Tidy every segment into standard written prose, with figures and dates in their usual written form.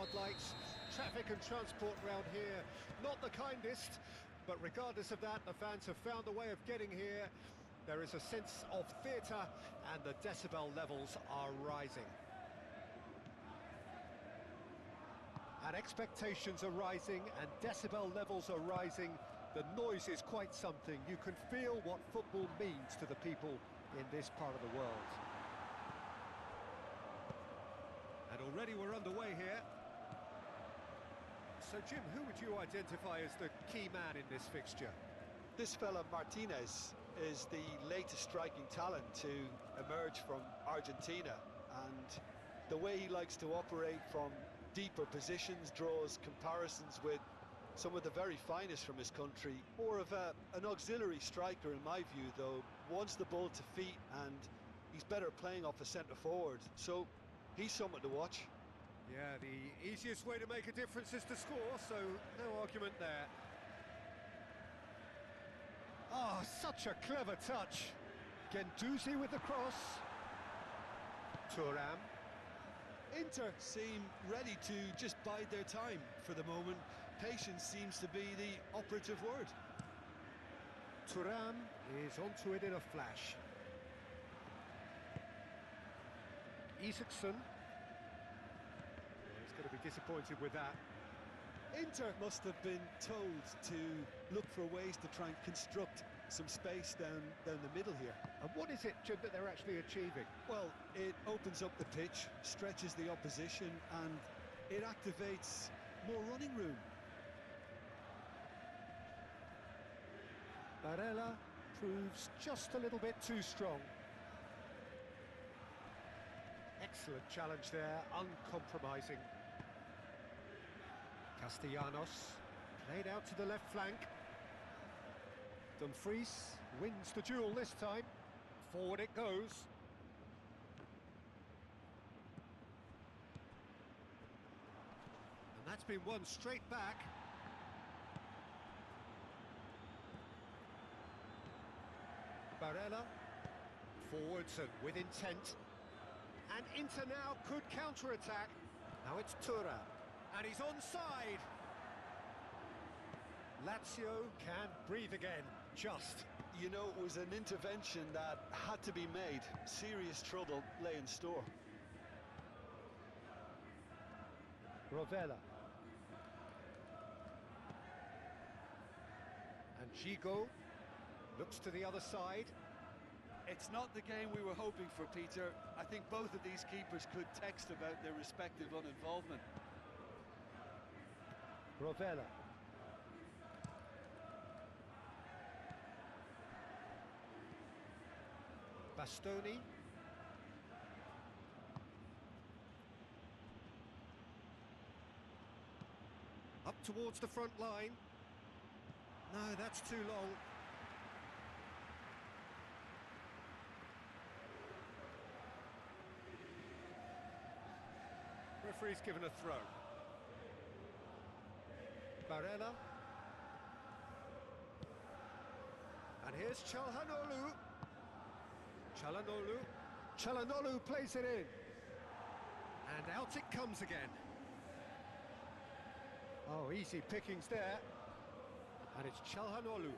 floodlights. Traffic and transport round here, not the kindest, but regardless of that, the fans have found a way of getting here. There is a sense of theatre, and the decibel levels are rising. And expectations are rising, and decibel levels are rising. The noise is quite something. You can feel what football means to the people in this part of the world. And already we're underway here. So, Jim, who would you identify as the key man in this fixture? This fella, Martinez, is the latest striking talent to emerge from Argentina, and the way he likes to operate from deeper positions draws comparisons with some of the very finest from his country. More of an auxiliary striker in my view, though. Wants the ball to feet, and he's better playing off a centre-forward, so he's someone to watch. Yeah, the easiest way to make a difference is to score, so no argument there. Oh, such a clever touch. Guendouzi with the cross. Thuram. Inter seem ready to just bide their time for the moment. Patience seems to be the operative word. Thuram is onto it in a flash. Isaacson. He's going to be disappointed with that. Inter must have been told to look for ways to try and construct some space down the middle here. And what is it, Jim, that they're actually achieving? Well, it opens up the pitch, stretches the opposition, and it activates more running room. Barella proves just a little bit too strong. Excellent challenge there, uncompromising. Castellanos, played out to the left flank. Dumfries wins the duel this time. Forward it goes. And that's been won straight back. Barella, forwards and with intent. And Inter now could counter-attack. Now it's Thuram. And he's onside. Lazio can breathe again, just. You know, it was an intervention that had to be made. Serious trouble lay in store. Rovella. And Gigo looks to the other side. It's not the game we were hoping for, Peter. I think both of these keepers could text about their respective uninvolvement. Rovella. Bastoni. Up towards the front line. No, that's too long. Referee's given a throw. Barella. And here's Çalhanoğlu. Çalhanoğlu plays it in. And out it comes again. Oh, easy pickings there. And it's Çalhanoğlu.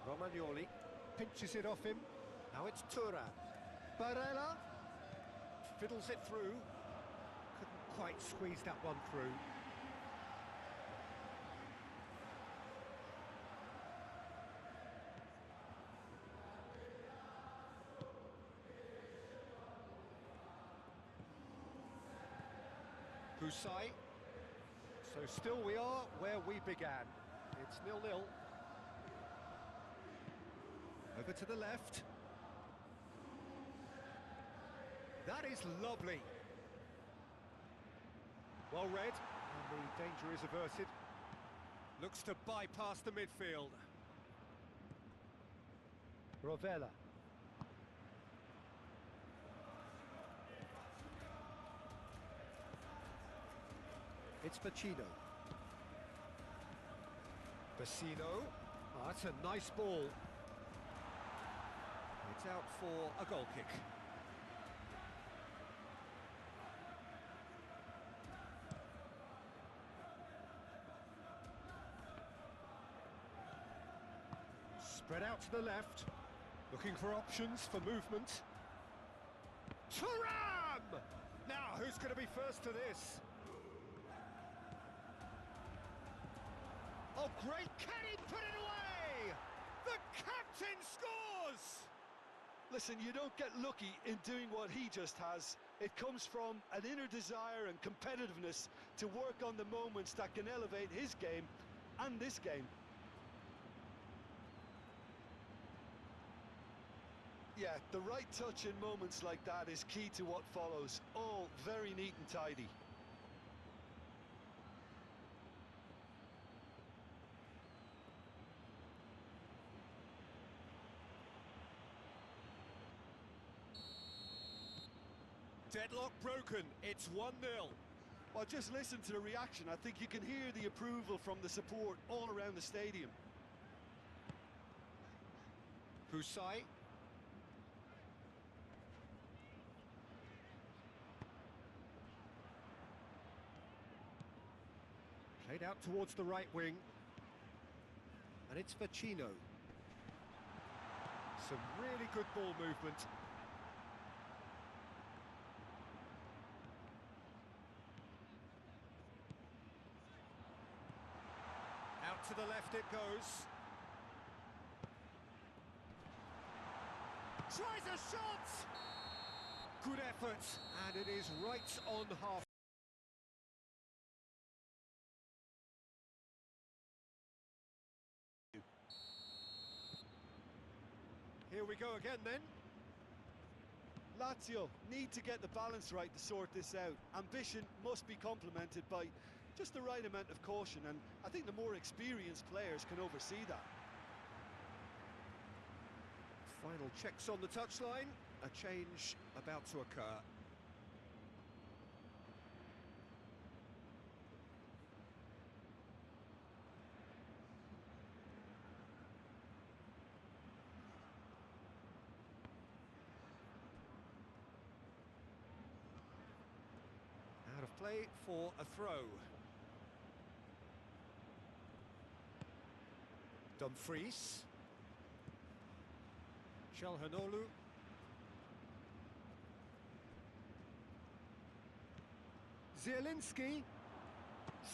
Romagnoli pinches it off him. Now it's Thuram. Barella fiddles it through. Couldn't quite squeeze that one through. Husai. So still we are where we began. It's 0-0. Over to the left. That is lovely. Well read, and the danger is averted. Looks to bypass the midfield. Rovella. It's Pacino. Vecino. Oh, that's a nice ball. It's out for a goal kick. Spread out to the left, looking for options for movement. Thuram! Now, who's going to be first to this? Oh, great! Can he put it away? The captain scores! Listen, you don't get lucky in doing what he just has. It comes from an inner desire and competitiveness to work on the moments that can elevate his game and this game. Yeah, the right touch in moments like that is key to what follows. All very neat and tidy. Deadlock broken, it's 1-0. Well, just listen to the reaction. I think you can hear the approval from the support all around the stadium. Husai. Played out towards the right wing. And it's Vecino. Some really good ball movement. Out to the left it goes. Tries a shot! Good effort, and it is right on half. Here we go again then. Lazio need to get the balance right to sort this out. Ambition must be complemented by just the right amount of caution, and I think the more experienced players can oversee that. Final checks on the touchline. A change about to occur. Out of play for a throw. Dumfries. Çalhanoğlu. Zielinski.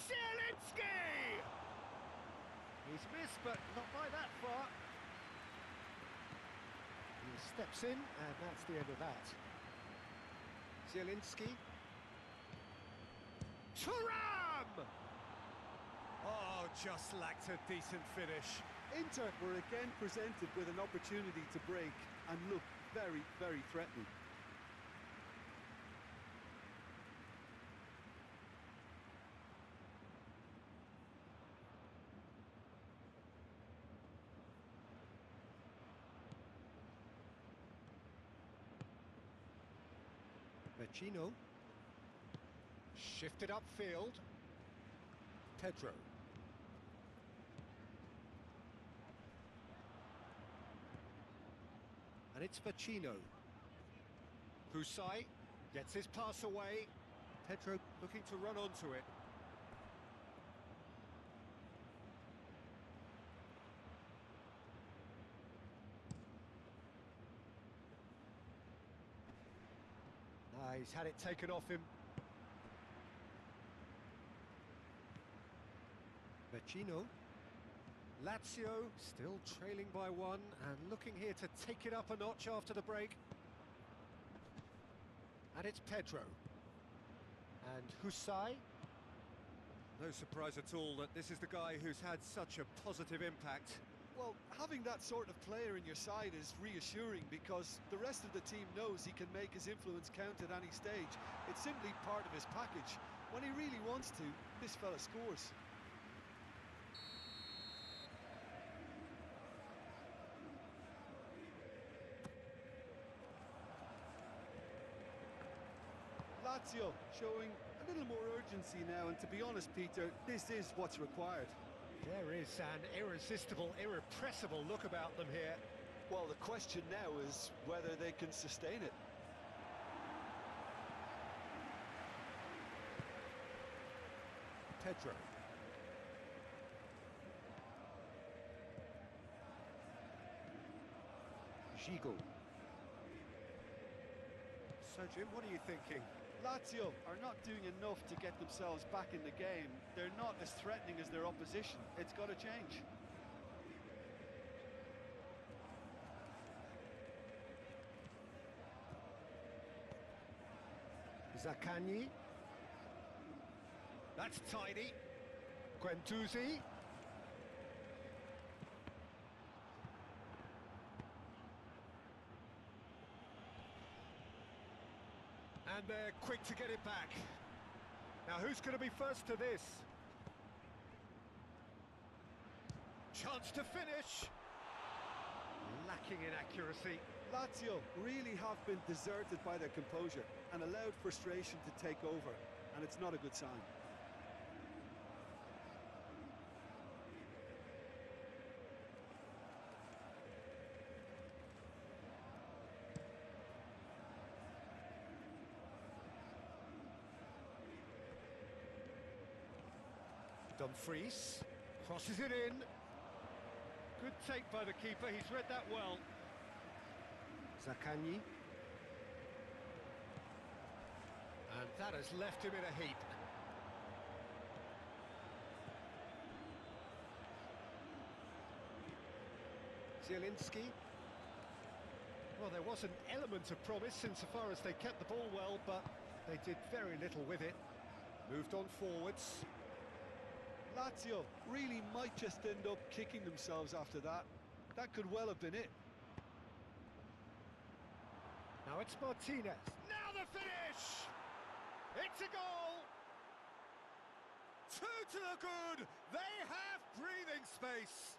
Zielinski! He's missed, but not by that far. He steps in, and that's the end of that. Zielinski. Thuram! Oh, just lacked a decent finish. Inter were again presented with an opportunity to break and look very, very threatening. Vecino. Shifted upfield. Pedro. And it's Vecino. Husai gets his pass away. Pedro looking to run onto it. He's had it taken off him. Vecino. Lazio still trailing by one and looking here to take it up a notch after the break. And it's Pedro. And Husai. No surprise at all that this is the guy who's had such a positive impact. Well, having that sort of player in your side is reassuring because the rest of the team knows he can make his influence count at any stage. It's simply part of his package. When he really wants to, this fella scores. Lazio showing a little more urgency now, and to be honest, Peter, this is what's required. There is an irresistible, irrepressible look about them here. Well, the question now is whether they can sustain it. Pedro. Gigo. So, Jim, what are you thinking? Lazio are not doing enough to get themselves back in the game. They're not as threatening as their opposition. It's got to change. Zaccagni. That's tidy. Guendouzi. And they're quick to get it back. Now who's going to be first to this? Chance to finish. Lacking in accuracy. Lazio really have been deserted by their composure and allowed frustration to take over, and it's not a good sign. Dumfries crosses it in. Good take by the keeper, he's read that well. Zaccagni. And that has left him in a heap. Zielinski. Well, there was an element of promise insofar as they kept the ball well, but they did very little with it. Moved on forwards. Lazio really might just end up kicking themselves after that. That could well have been it. Now it's Martinez. Now the finish! It's a goal! 2 to the good! They have breathing space!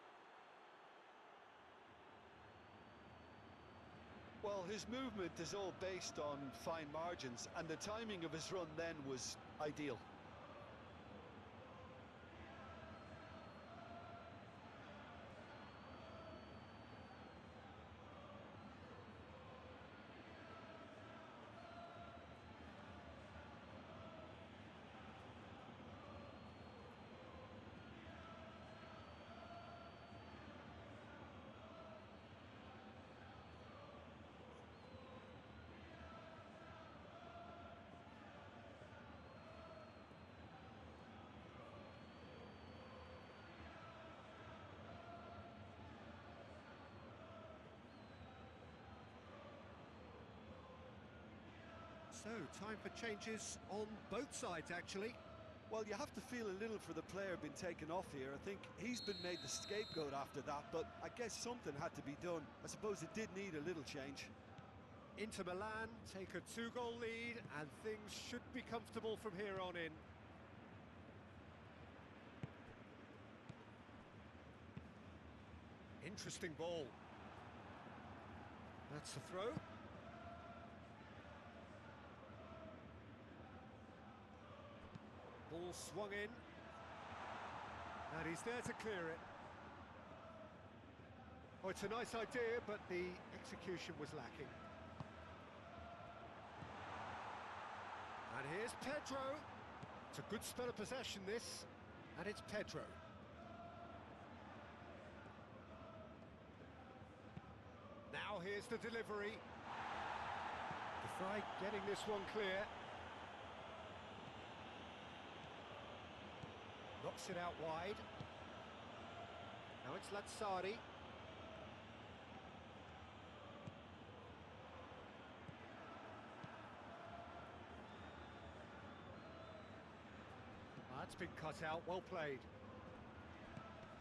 Well, his movement is all based on fine margins, and the timing of his run then was ideal. So, time for changes on both sides, actually. Well, you have to feel a little for the player being taken off here. I think he's been made the scapegoat after that, but I guess something had to be done. I suppose it did need a little change. Inter Milan take a 2-goal lead, and things should be comfortable from here on in. Interesting ball. That's the throw. Ball swung in, and he's there to clear it. Oh, it's a nice idea, but the execution was lacking. And here's Pedro. It's a good spell of possession, this, and it's Pedro. Now here's the delivery. De Vrij getting this one clear. Knocks it out wide. Now it's Lazzari. That's been cut out, well played.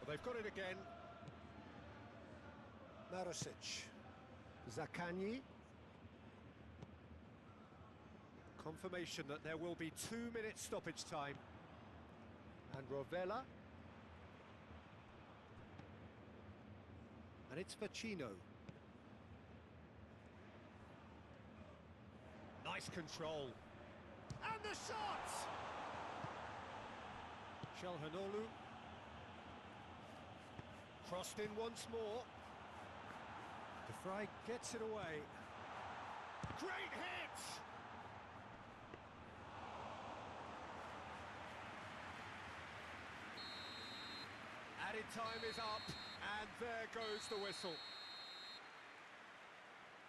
Well, they've got it again. Marosic. Zaccagni. Confirmation that there will be 2 minutes stoppage time. And Rovella. And it's Vecino. Nice control. And the shot! Çalhanoğlu. Crossed in once more. Fry gets it away. Great hit! Added time is up, and there goes the whistle.